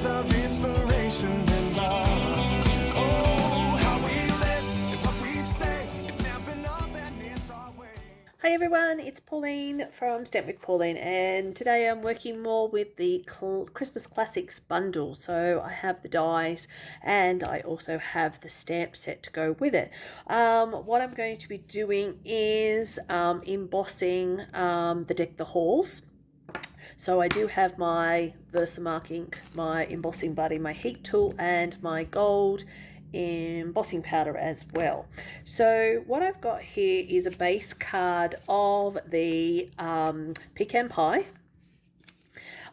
words of inspiration and love. Oh, how we live and what we say, it's stepping up and it's our way. Hi everyone, it's Pauline from Stamp with Pauline, and today I'm working more with the Christmas Classics bundle. So I have the dies and I also have the stamp set to go with it. What I'm going to be doing is embossing the Deck the Halls. So I do have my Versamark ink, my embossing buddy, my heat tool, and my gold embossing powder as well. So what I've got here is a base card of the pecan pie.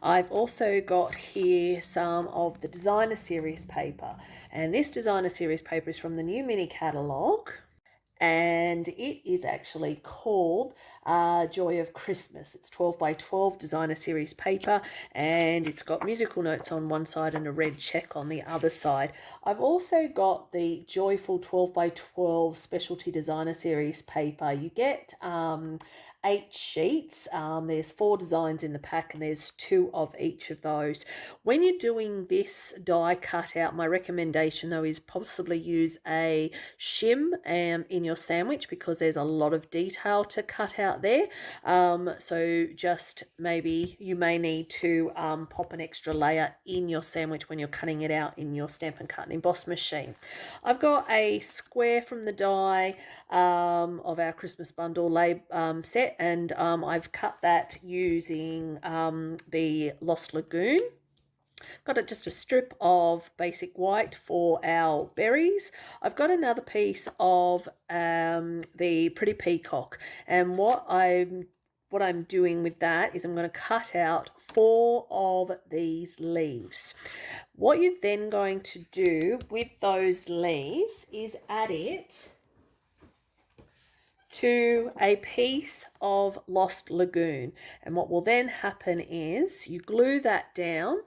I've also got here some of the designer series paper, and this designer series paper is from the new mini catalogue, and it is actually called Joy of Christmas. It's 12 by 12 designer series paper, and it's got musical notes on one side and a red check on the other side. I've also got the Joyful 12 by 12 specialty designer series paper. You get 8 sheets. There's 4 designs in the pack, and there's 2 of each of those. When you're doing this die cutout, my recommendation though is possibly use a shim in your sandwich, because there's a lot of detail to cut out there. So just maybe you may need to pop an extra layer in your sandwich when you're cutting it out in your Stamp and Cut and Emboss machine. I've got a square from the die of our Christmas bundle set, and I've cut that using the Lost Lagoon. Got just a strip of basic white for our berries. I've got another piece of the Pretty Peacock, and what I'm doing with that is I'm going to cut out 4 of these leaves. What you're then going to do with those leaves is add it to a piece of Lost Lagoon, and what will then happen is you glue that down.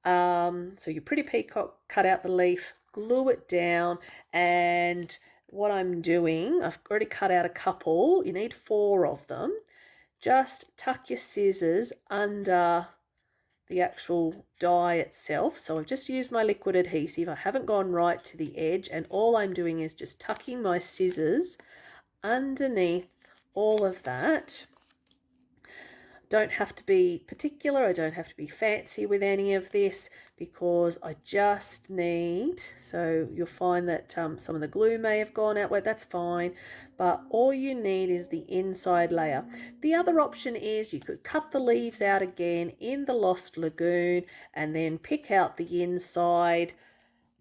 So your Pretty Peacock, cut out the leaf, glue it down, and what I'm doing, I've already cut out a couple, you need 4 of them. Just tuck your scissors under the actual die itself. So I've just used my liquid adhesive, I haven't gone right to the edge, and all I'm doing is just tucking my scissors underneath all of that. Don't have to be particular, I don't have to be fancy with any of this, because I just need, so you'll find that some of the glue may have gone out, well, that's fine, but all you need is the inside layer. The other option is you could cut the leaves out again in the Lost Lagoon and then pick out the inside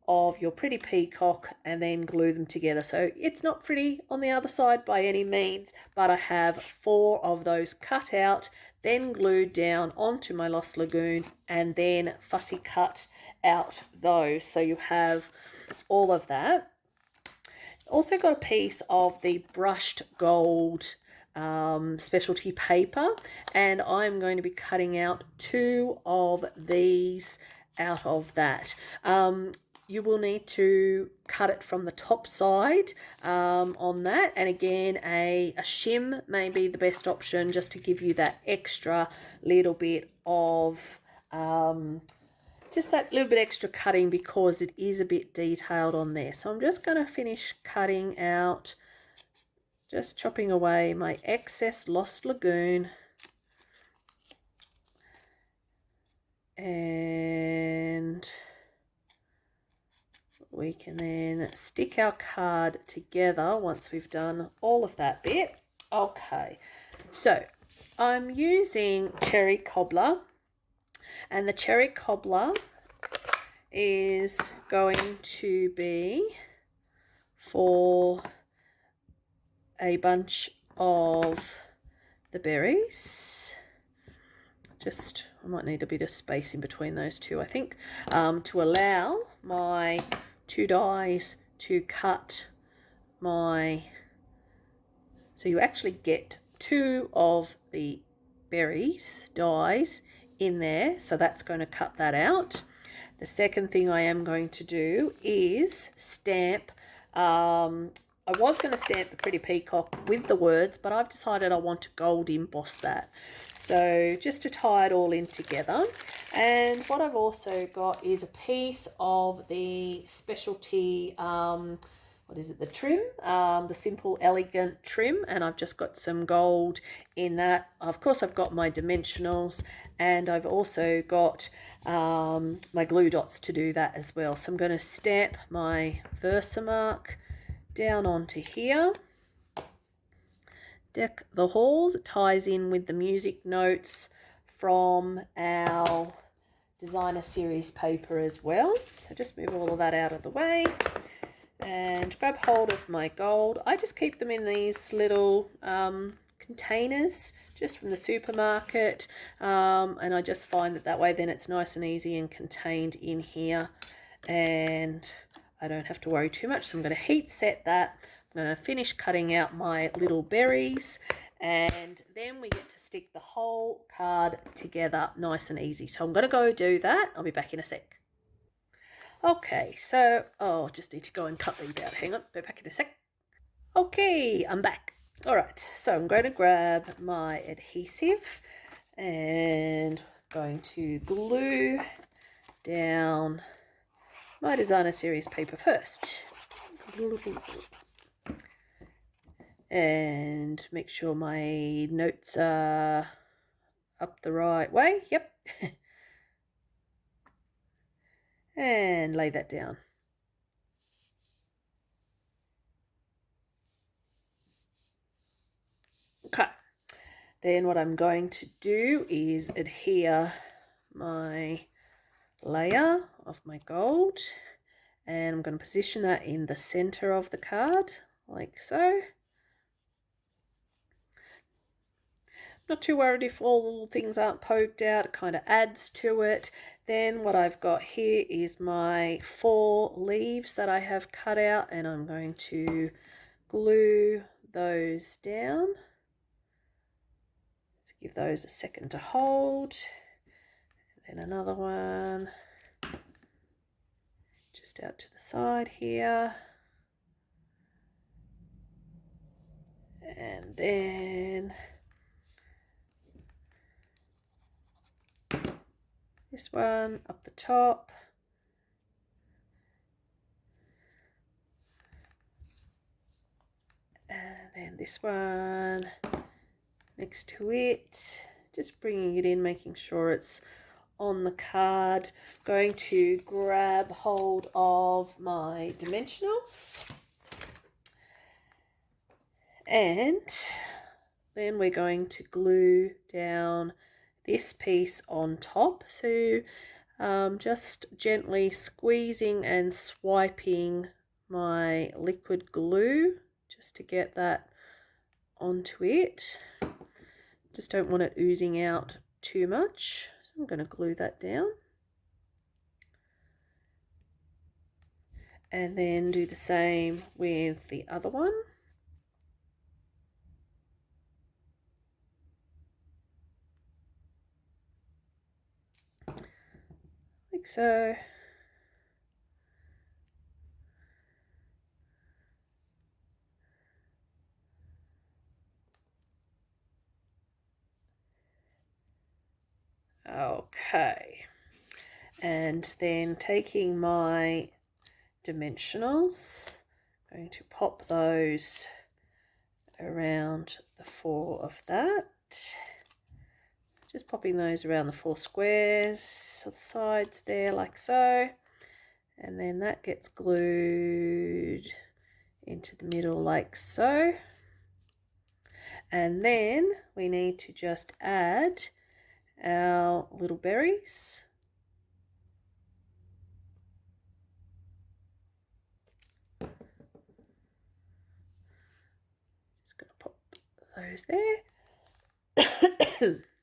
of your Pretty Peacock and then glue them together. So it's not pretty on the other side by any means, but I have 4 of those cut out, then glued down onto my Lost Lagoon, and then fussy cut out those. So you have all of that. Also got a piece of the brushed gold specialty paper, and I'm going to be cutting out 2 of these out of that. You will need to cut it from the top side on that, and again a shim may be the best option, just to give you that extra little bit of just that little bit extra cutting, because it is a bit detailed on there. So I'm just going to finish cutting out, just chopping away my excess Lost Lagoon, and we can then stick our card together once we've done all of that bit. Okay, so I'm using Cherry Cobbler, and the Cherry Cobbler is going to be for a bunch of the berries. Just, I might need a bit of space in between those two, I think, to allow my 2 dies to cut my, so you actually get 2 of the berries dies in there, so that's going to cut that out. The second thing I am going to do is stamp I was going to stamp the Pretty Peacock with the words, but I've decided I want to gold emboss that. So just to tie it all in together. And what I've also got is a piece of the specialty, what is it, the trim, the Simple Elegant trim, and I've just got some gold in that. Of course, I've got my dimensionals, and I've also got my glue dots to do that as well. So I'm going to stamp my Versamark down onto here. Deck the Halls. It ties in with the music notes from our designer series paper as well. So just move all of that out of the way and grab hold of my gold. I just keep them in these little containers just from the supermarket, and I just find that way then it's nice and easy and contained in here, and I don't have to worry too much. So I'm going to heat set that. I'm going to finish cutting out my little berries, and then we get to stick the whole card together nice and easy. So I'm going to go do that. I'll be back in a sec. Okay, so, just need to go and cut these out. Hang on, be back in a sec. Okay, I'm back. All right, so I'm going to grab my adhesive and going to glue down my designer series paper first. And make sure my notes are up the right way. Yep. And lay that down. Okay. Then what I'm going to do is adhere my layer of my gold, and I'm going to position that in the center of the card like so. Not too worried if all things aren't poked out, it kind of adds to it. Then what I've got here is my 4 leaves that I have cut out, and I'm going to glue those down. Let's give those a second to hold. And then another one just out to the side here. And then this one up the top. And then this one next to it. Just bringing it in, making sure it's on the card. Going to grab hold of my dimensionals. And then we're going to glue down this piece on top. So just gently squeezing and swiping my liquid glue just to get that onto it. Just don't want it oozing out too much. So I'm going to glue that down. And then do the same with the other one. Like so. Okay, and then taking my dimensionals, I'm going to pop those around the 4 of that. Just popping those around the 4 squares on the sides there like so, and then that gets glued into the middle like so. And then we need to just add our little berries. Just going to pop those there.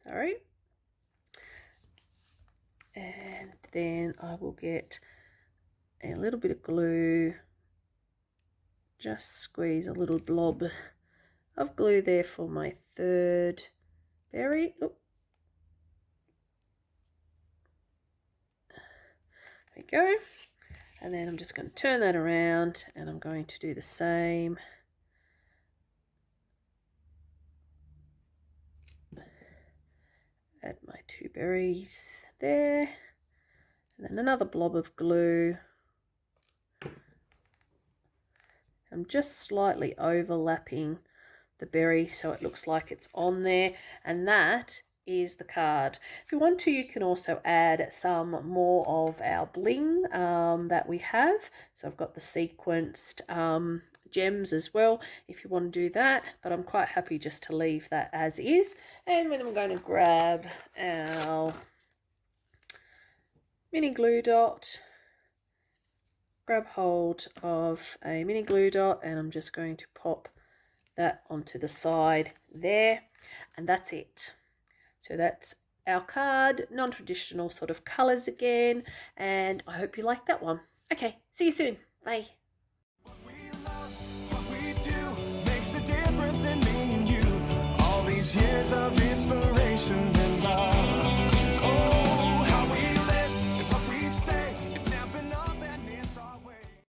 Sorry. And then I will get a little bit of glue, just squeeze a little blob of glue there for my 3rd berry. There we go. And then I'm just going to turn that around, and I'm going to do the same 2 berries there, and then another blob of glue. I'm just slightly overlapping the berry so it looks like it's on there, and that is the card. If you want to, you can also add some more of our bling that we have. So I've got the sequenced gems as well if you want to do that, but I'm quite happy just to leave that as is. And then I'm going to grab our mini glue dot, grab hold of a mini glue dot, and I'm just going to pop that onto the side there, and that's it. So that's our card, non-traditional sort of colours again, and I hope you like that one. Okay, see you soon. Bye. What we love, what we do makes a difference in me and you. All these years of inspiration.